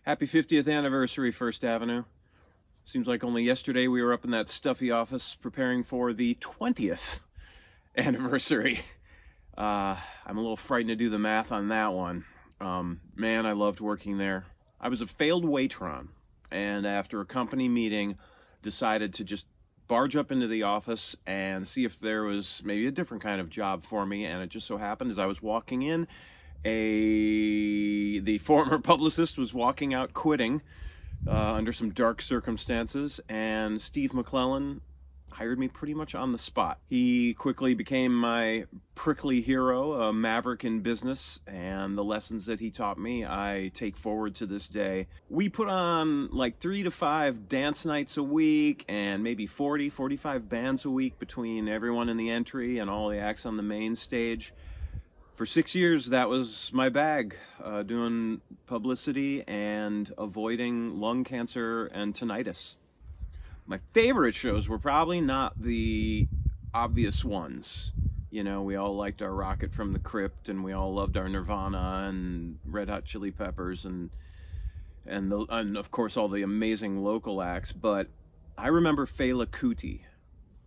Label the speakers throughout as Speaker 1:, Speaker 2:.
Speaker 1: Happy 50th anniversary, First Avenue. Seems like only yesterday we were up in that stuffy office preparing for the 20th anniversary. I'm a little frightened to do the math on that one. Man, I loved working there. I was a failed waitron, and after a company meeting, decided to just barge up into the office and see if there was maybe a different kind of job for me. And it just so happened as I was walking in, the former publicist was walking out quitting under some dark circumstances, and Steve McClellan hired me pretty much on the spot. He quickly became my prickly hero, a maverick in business, and the lessons that he taught me I take forward to this day. We put on like 3 to 5 dance nights a week and maybe 45 bands a week between everyone in the entry and all the acts on the main stage. For 6 years, that was my bag, doing publicity and avoiding lung cancer and tinnitus. My favorite shows were probably not the obvious ones. You know, we all liked our Rocket from the Crypt, and we all loved our Nirvana and Red Hot Chili Peppers, and of course all the amazing local acts. But I remember Fela Kuti,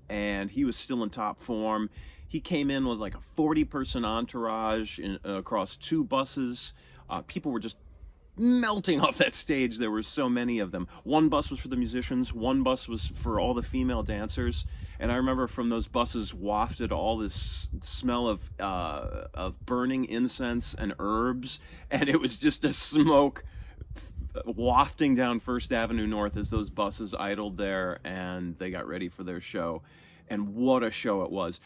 Speaker 1: and he was still in top form. He came in with like a 40-person entourage across 2 buses. People were just melting off that stage. There were so many of them. 1 bus was for the musicians, 1 bus was for all the female dancers. And I remember from those buses wafted all this smell of burning incense and herbs, and it was just a smoke wafting down First Avenue North as those buses idled there and they got ready for their show. And what a show it was.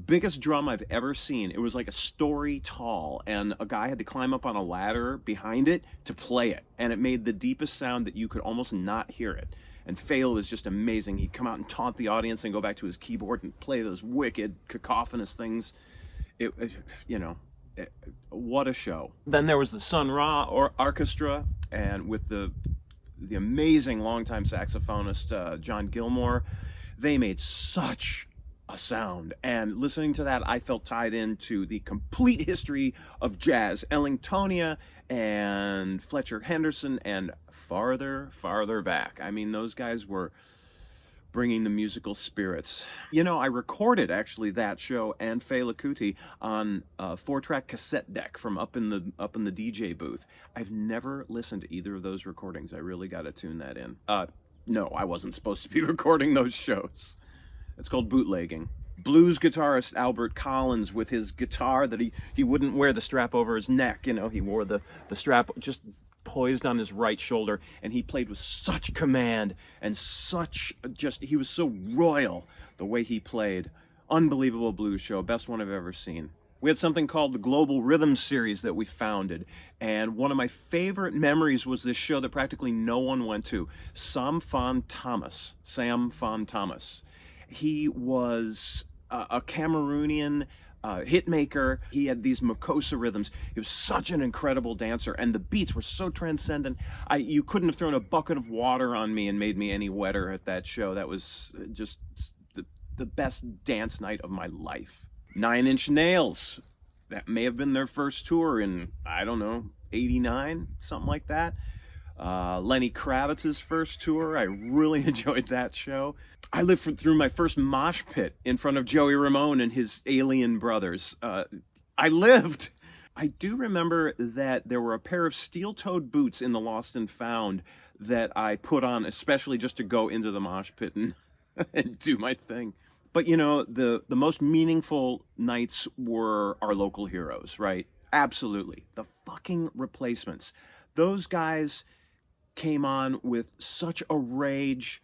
Speaker 1: Biggest drum I've ever seen. It was like a story tall, and a guy had to climb up on a ladder behind it to play it, and it made the deepest sound that you could almost not hear it. And Fela was just amazing. He'd come out and taunt the audience and go back to his keyboard and play those wicked cacophonous things. What a show. Then there was the Sun Ra Orchestra, and with the amazing longtime saxophonist John Gilmore. They made such a sound, and listening to that I felt tied into the complete history of jazz, Ellingtonia and Fletcher Henderson, and farther back. I mean, those guys were bringing the musical spirits. You know, I recorded actually that show and Fela Kuti on a 4-track cassette deck from up in the DJ booth. I've never listened to either of those recordings. I really got to tune that in. No, I wasn't supposed to be recording those shows. It's called bootlegging. Blues guitarist Albert Collins, with his guitar that he wouldn't wear the strap over his neck. You know, he wore the strap just poised on his right shoulder, and he played with such command and he was so royal the way he played. Unbelievable blues show, best one I've ever seen. We had something called the Global Rhythm Series that we founded, and one of my favorite memories was this show that practically no one went to, Sam Fon Thomas. He was a Cameroonian hitmaker. He had these Makossa rhythms. He was such an incredible dancer, and the beats were so transcendent. You couldn't have thrown a bucket of water on me and made me any wetter at that show. That was just the best dance night of my life. 9 Inch Nails. That may have been their first tour in, I don't know, 89, something like that. Lenny Kravitz's first tour. I really enjoyed that show. I lived through my first mosh pit in front of Joey Ramone and his alien brothers. I lived. I do remember that there were a pair of steel-toed boots in the Lost and Found that I put on especially just to go into the mosh pit and do my thing. But, you know, the most meaningful nights were our local heroes, right? Absolutely. The fucking Replacements. Those guys came on with such a rage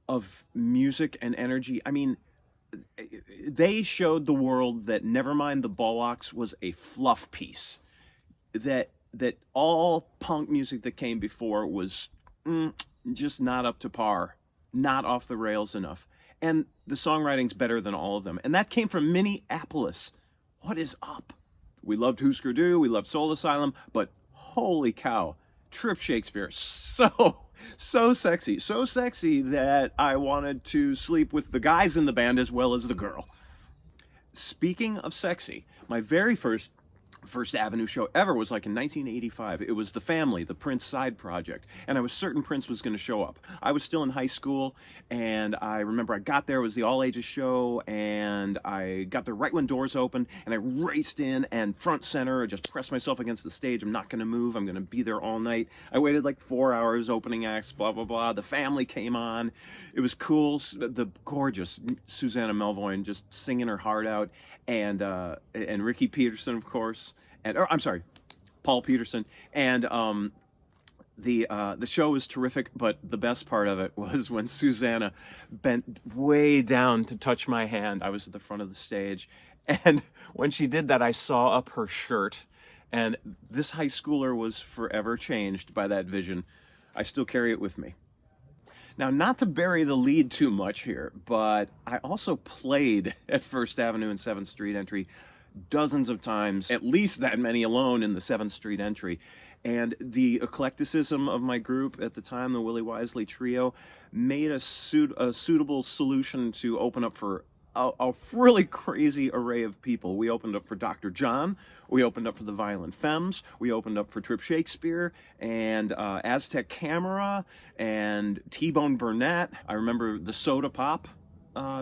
Speaker 1: of music and energy. I mean, they showed the world that Nevermind the Bollocks was a fluff piece. That all punk music that came before was just not up to par, not off the rails enough. And the songwriting's better than all of them. And that came from Minneapolis. What is up? We loved Husker Du, we loved Soul Asylum, but holy cow, Trip Shakespeare, so sexy. So sexy that I wanted to sleep with the guys in the band as well as the girl. Speaking of sexy, my very first First Avenue show ever was like in 1985. It was The Family, the Prince side project, and I was certain Prince was going to show up. I was still in high school, and I remember I got there, it was the all-ages show, and I got there right when doors opened, and I raced in, and front center, I just pressed myself against the stage. I'm not going to move, I'm going to be there all night. I waited like 4 hours, opening acts, blah, blah, blah. The Family came on. It was cool. The gorgeous Susanna Melvoin just singing her heart out, and Ricky Peterson, of course, I'm sorry, Paul Peterson, and the show was terrific. But the best part of it was when Susanna bent way down to touch my hand. I was at the front of the stage, and when she did that, I saw up her shirt, and this high schooler was forever changed by that vision. I still carry it with me. Now, not to bury the lead too much here, but I also played at First Avenue and 7th Street Entry dozens of times, at least that many alone in the 7th Street Entry. And the eclecticism of my group at the time, the Willie Wisely Trio, made a suitable solution to open up for a really crazy array of people. We opened up for Dr. John, we opened up for the Violent Femmes, we opened up for Trip Shakespeare, and Aztec Camera, and T-Bone Burnett. I remember the Soda Pop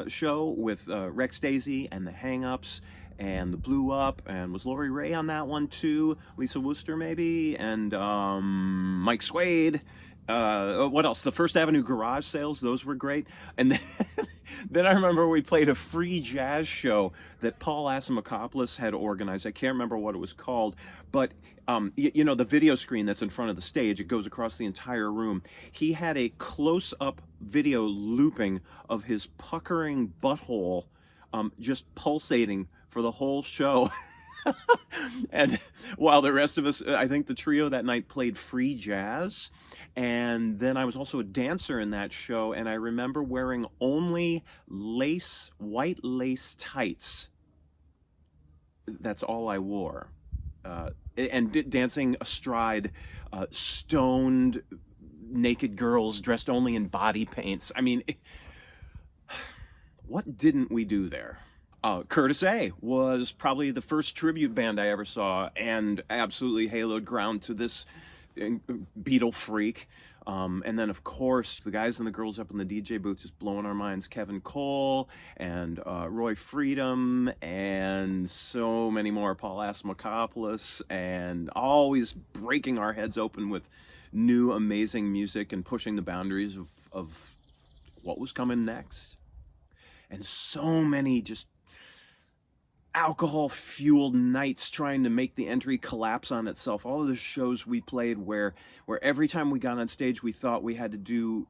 Speaker 1: show with Rex Daisy and the Hang-Ups, and the Blew Up, and was Lori Ray on that one too? Lisa Wooster maybe, and Mike Swade. What else? The First Avenue garage sales, those were great. And then I remember we played a free jazz show that Paul Asimacopoulos had organized. I can't remember what it was called, but you know, the video screen that's in front of the stage, it goes across the entire room. He had a close-up video looping of his puckering butthole just pulsating for the whole show. And while the rest of us, I think the trio that night played free jazz. And then I was also a dancer in that show, and I remember wearing only white lace tights. That's all I wore. And dancing astride stoned naked girls dressed only in body paints. I mean, what didn't we do there? Curtis A was probably the first tribute band I ever saw, and absolutely haloed ground to this Beatle freak. And then, of course, the guys and the girls up in the DJ booth just blowing our minds. Kevin Cole and Roy Freedom and so many more. Paul Asimacopoulos, and always breaking our heads open with new amazing music and pushing the boundaries of what was coming next. And so many just alcohol-fueled nights trying to make the Entry collapse on itself. All of the shows we played where every time we got on stage, we thought we had to do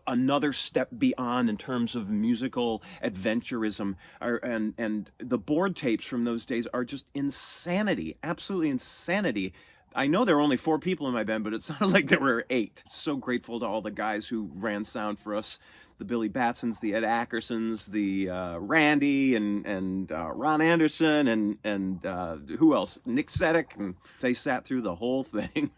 Speaker 1: another step beyond in terms of musical adventurism. And the board tapes from those days are just insanity, absolutely insanity. I know there were only 4 people in my band, but it sounded like there were 8. So grateful to all the guys who ran sound for us. The Billy Batsons, the Ed Ackersons, the Randy and Ron Anderson, and who else? Nick Sedek, and they sat through the whole thing.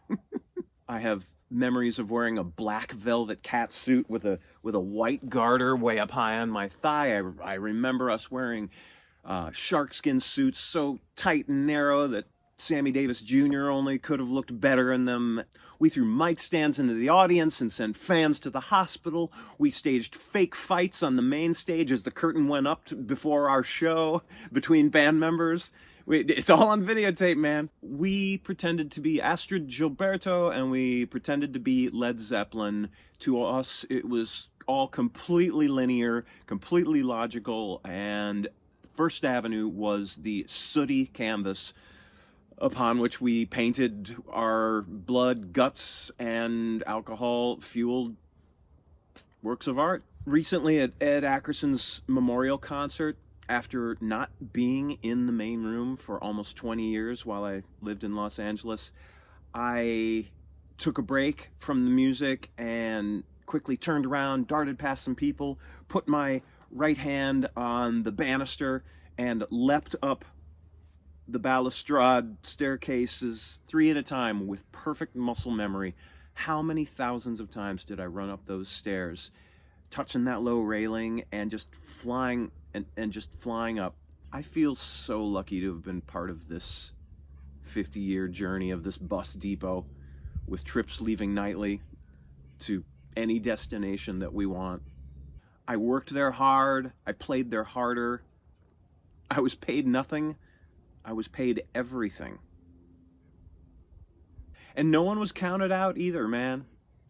Speaker 1: I have memories of wearing a black velvet cat suit with a white garter way up high on my thigh. I remember us wearing sharkskin suits so tight and narrow that Sammy Davis Jr. only could have looked better in them. We threw mic stands into the audience and sent fans to the hospital. We staged fake fights on the main stage as the curtain went up before our show between band members. It's all on videotape, man. We pretended to be Astrid Gilberto, and we pretended to be Led Zeppelin. To us, it was all completely linear, completely logical, and First Avenue was the sooty canvas upon which we painted our blood, guts, and alcohol-fueled works of art. Recently at Ed Ackerson's memorial concert, after not being in the main room for almost 20 years while I lived in Los Angeles, I took a break from the music and quickly turned around, darted past some people, put my right hand on the banister, and leapt up the balustrade staircases 3 at a time with perfect muscle memory. How many thousands of times did I run up those stairs, touching that low railing and just flying and just flying up? I feel so lucky to have been part of this 50-year journey of this bus depot with trips leaving nightly to any destination that we want. I worked there hard. I played there harder. I was paid nothing. I was paid everything. And no one was counted out either, man.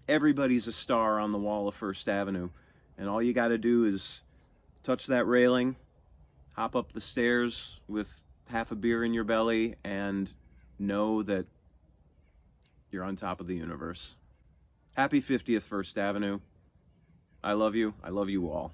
Speaker 1: Everybody's a star on the wall of First Avenue. And all you got to do is touch that railing, hop up the stairs with half a beer in your belly, and know that you're on top of the universe. Happy 50th First Avenue. I love you. I love you all.